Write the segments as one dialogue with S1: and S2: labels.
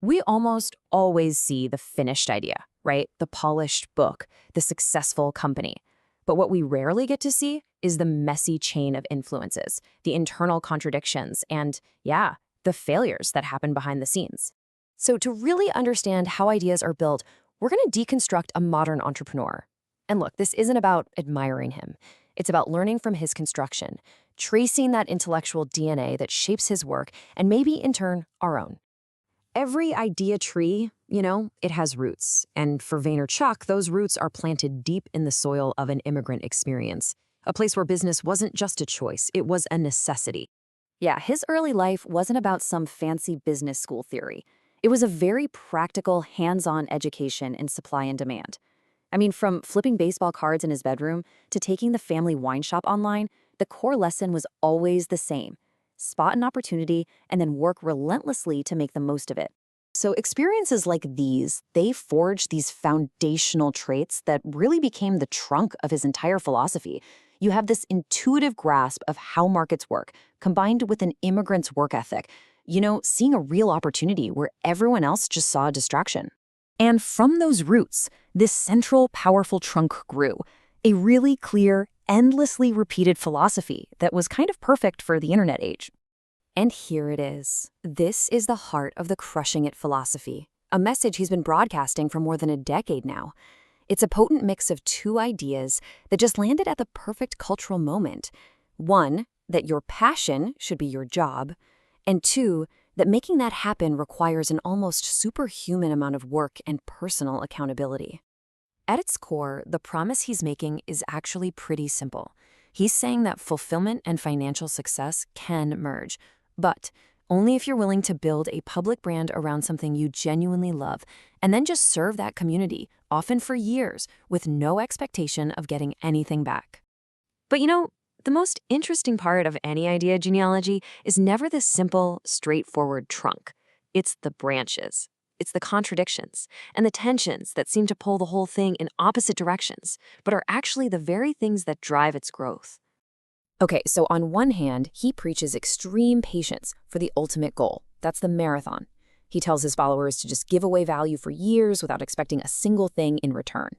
S1: We almost always see the finished idea, right? The polished book, the successful company. But what we rarely get to see is the messy chain of influences, the internal contradictions, and, yeah, the failures that happen behind the scenes. So to really understand how ideas are built, we're going to deconstruct a modern entrepreneur. And look, this isn't about admiring him. It's about learning from his construction, tracing that intellectual DNA that shapes his work, and maybe, in turn, our own. Every idea tree, it has roots. And for Vaynerchuk, those roots are planted deep in the soil of an immigrant experience, a place where business wasn't just a choice, it was a necessity. Yeah, his early life wasn't about some fancy business school theory. It was a very practical, hands-on education in supply and demand. I mean, from flipping baseball cards in his bedroom to taking the family wine shop online, the core lesson was always the same. Spot an opportunity and then work relentlessly to make the most of it. So experiences like these, they forged these foundational traits that really became the trunk of his entire philosophy. You have this intuitive grasp of how markets work, combined with an immigrant's work ethic, seeing a real opportunity where everyone else just saw a distraction. And from those roots, this central, powerful trunk grew, a really clear, endlessly repeated philosophy that was kind of perfect for the internet age. And here it is. This is the heart of the Crushing It philosophy, a message he's been broadcasting for more than a decade now. It's a potent mix of two ideas that just landed at the perfect cultural moment. One, that your passion should be your job, and two, that making that happen requires an almost superhuman amount of work and personal accountability. At its core, the promise he's making is actually pretty simple. He's saying that fulfillment and financial success can merge, but only if you're willing to build a public brand around something you genuinely love, and then just serve that community, often for years, with no expectation of getting anything back. But the most interesting part of any idea genealogy is never the simple, straightforward trunk. It's the branches. It's the contradictions and the tensions that seem to pull the whole thing in opposite directions, but are actually the very things that drive its growth. Okay, so on one hand, he preaches extreme patience for the ultimate goal. That's the marathon. He tells his followers to just give away value for years without expecting a single thing in return.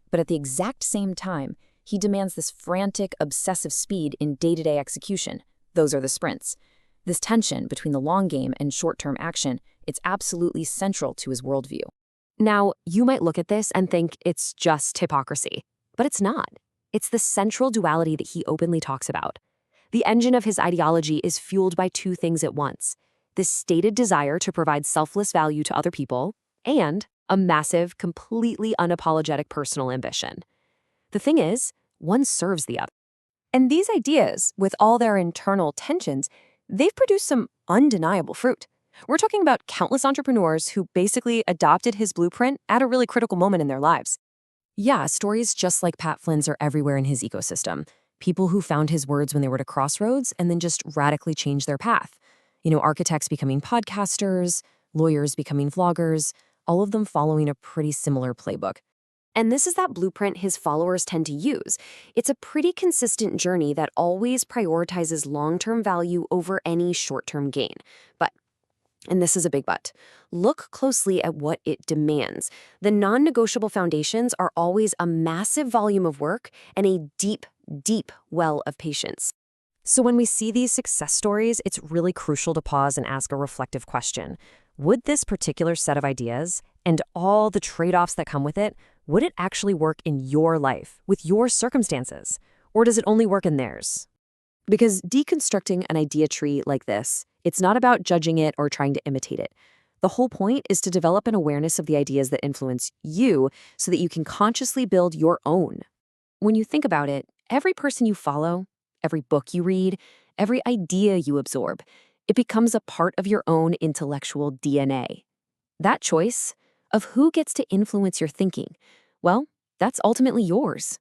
S1: But at the exact same time, he demands this frantic, obsessive speed in day-to-day execution. Those are the sprints. This tension between the long game and short-term action, it's absolutely central to his worldview. Now, you might look at this and think it's just hypocrisy, but it's not. It's the central duality that he openly talks about. The engine of his ideology is fueled by two things at once: this stated desire to provide selfless value to other people, and a massive, completely unapologetic personal ambition. The thing is, one serves the other. And these ideas, with all their internal tensions, they've produced some undeniable fruit. We're talking about countless entrepreneurs who basically adopted his blueprint at a really critical moment in their lives. Yeah, stories just like Pat Flynn's are everywhere in his ecosystem. People who found his words when they were at a crossroads and then just radically changed their path. Architects becoming podcasters, lawyers becoming vloggers, all of them following a pretty similar playbook. And this is that blueprint his followers tend to use. It's a pretty consistent journey that always prioritizes long-term value over any short-term gain. But, and this is a big but, look closely at what it demands. The non-negotiable foundations are always a massive volume of work and a deep, deep well of patience. So when we see these success stories, it's really crucial to pause and ask a reflective question. Would this particular set of ideas, and all the trade-offs that come with it, would it actually work in your life, with your circumstances? Or does it only work in theirs? Because deconstructing an idea tree like this, it's not about judging it or trying to imitate it. The whole point is to develop an awareness of the ideas that influence you so that you can consciously build your own. When you think about it, every person you follow, every book you read, every idea you absorb, it becomes a part of your own intellectual DNA. That choice of who gets to influence your thinking, well, that's ultimately yours.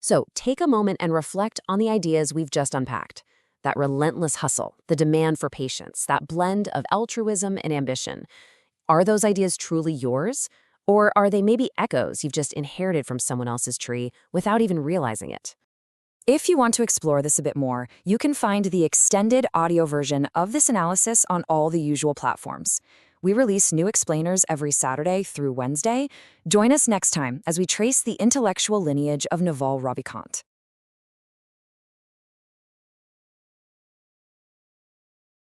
S1: So take a moment and reflect on the ideas we've just unpacked. That relentless hustle, the demand for patience, that blend of altruism and ambition. Are those ideas truly yours? Or are they maybe echoes you've just inherited from someone else's tree without even realizing it? If you want to explore this a bit more, you can find the extended audio version of this analysis on all the usual platforms. We release new explainers every Saturday through Wednesday. Join us next time as we trace the intellectual lineage of Naval Ravikant.